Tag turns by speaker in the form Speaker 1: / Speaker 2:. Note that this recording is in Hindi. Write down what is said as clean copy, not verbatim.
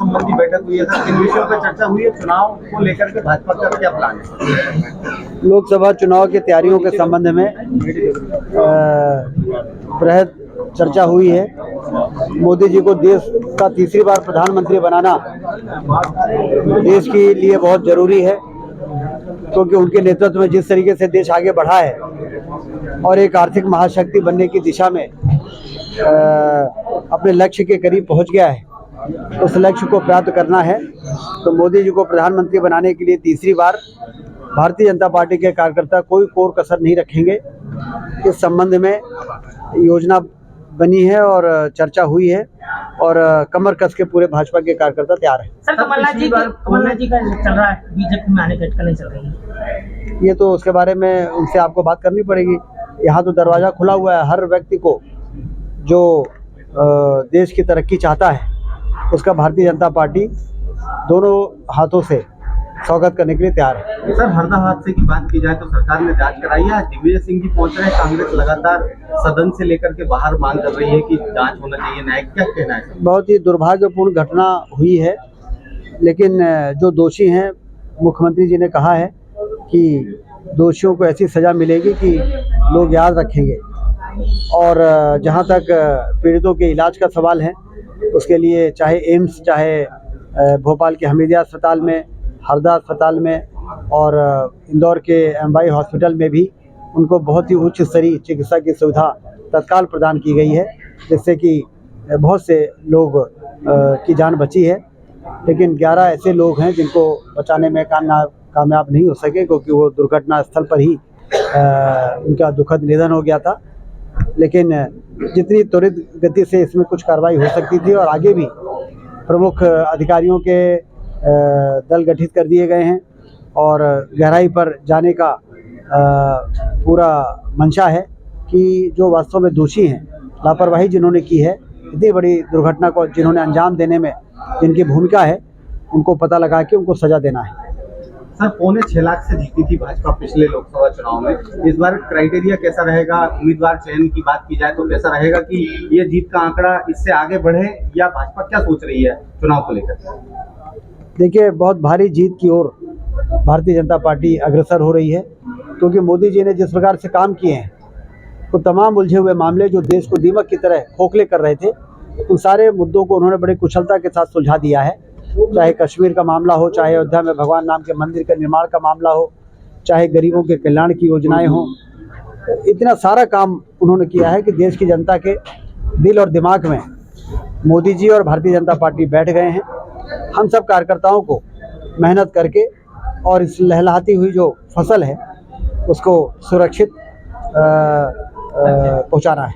Speaker 1: संबंधी बैठक हुई है सर, किन विषयों पर चर्चा हुई है? चुनाव को लेकर के भाजपा का क्या प्लान है?
Speaker 2: लोकसभा चुनाव की तैयारियों के संबंध में बृहद चर्चा हुई है। मोदी जी को देश का तीसरी बार प्रधानमंत्री बनाना देश के लिए बहुत जरूरी है, क्योंकि उनके नेतृत्व में जिस तरीके से देश आगे बढ़ा है और एक आर्थिक महाशक्ति बनने की दिशा में अपने लक्ष्य के करीब पहुंच गया है, उस लक्ष्य को प्राप्त करना है तो मोदी जी को प्रधानमंत्री बनाने के लिए तीसरी बार भारतीय जनता पार्टी के कार्यकर्ता कोई कोर कसर नहीं रखेंगे। इस संबंध में योजना बनी है और चर्चा हुई है और कमर कस के पूरे भाजपा के कार्यकर्ता तैयार हैं।
Speaker 3: सर, कमलनाथ जी का चल रहा है, बीजेपी में आने का अटकलें चल रही है।
Speaker 2: ये तो उसके बारे में उनसे आपको बात करनी पड़ेगी। यहाँ तो दरवाज़ा खुला हुआ है, हर व्यक्ति को जो देश की तरक्की चाहता है उसका भारतीय जनता पार्टी दोनों हाथों से स्वागत करने के लिए तैयार है।
Speaker 1: सर, हरदा हादसे की बात की जाए तो सरकार ने जांच कराई है। दिग्विजय सिंह जी पहुंच रहे हैं, कांग्रेस लगातार सदन से लेकर के बाहर मांग कर रही है कि जांच होना चाहिए। न्यायिक क्या कहना है?
Speaker 2: बहुत ही दुर्भाग्यपूर्ण घटना हुई है, लेकिन जो दोषी हैं, मुख्यमंत्री जी ने कहा है कि दोषियों को ऐसी सज़ा मिलेगी कि लोग याद रखेंगे। और जहां तक पीड़ितों के इलाज का सवाल है, उसके लिए चाहे एम्स, चाहे भोपाल के हमीदिया अस्पताल में, हरदा अस्पताल में और इंदौर के एमवाई हॉस्पिटल में भी उनको बहुत ही उच्च स्तरीय चिकित्सा की सुविधा तत्काल प्रदान की गई है, जिससे कि बहुत से लोग की जान बची है। लेकिन 11 ऐसे लोग हैं जिनको बचाने में कामयाब नहीं हो सके, क्योंकि वो दुर्घटना स्थल पर ही उनका दुखद निधन हो गया था। लेकिन जितनी त्वरित गति से इसमें कुछ कार्रवाई हो सकती थी, और आगे भी प्रमुख अधिकारियों के दल गठित कर दिए गए हैं और गहराई पर जाने का पूरा मंशा है कि जो वास्तव में दोषी हैं, लापरवाही जिन्होंने की है, इतनी बड़ी दुर्घटना को जिन्होंने अंजाम देने में जिनकी भूमिका है, उनको पता लगा के उनको सज़ा देना है।
Speaker 1: सर, 6.25 लाख से जीती थी भाजपा पिछले लोकसभा चुनाव में। इस बार क्राइटेरिया कैसा रहेगा? उम्मीदवार चयन की बात की जाए तो कैसा रहेगा कि ये जीत का आंकड़ा इससे आगे बढ़े, या भाजपा क्या सोच रही है चुनाव को लेकर?
Speaker 2: देखिए, बहुत भारी जीत की ओर भारतीय जनता पार्टी अग्रसर हो रही है, क्योंकि मोदी जी ने जिस प्रकार से काम किए हैं, तो तमाम उलझे हुए मामले जो देश को दीमक की तरह खोखले कर रहे थे, उन सारे मुद्दों को उन्होंने बड़ी कुशलता के साथ सुलझा दिया है। चाहे कश्मीर का मामला हो, चाहे अयोध्या में भगवान राम के मंदिर के निर्माण का मामला हो, चाहे गरीबों के कल्याण की योजनाएं हों, इतना सारा काम उन्होंने किया है कि देश की जनता के दिल और दिमाग में मोदी जी और भारतीय जनता पार्टी बैठ गए हैं। हम सब कार्यकर्ताओं को मेहनत करके और इस लहलहाती हुई जो फसल है उसको सुरक्षित पहुंचाना है।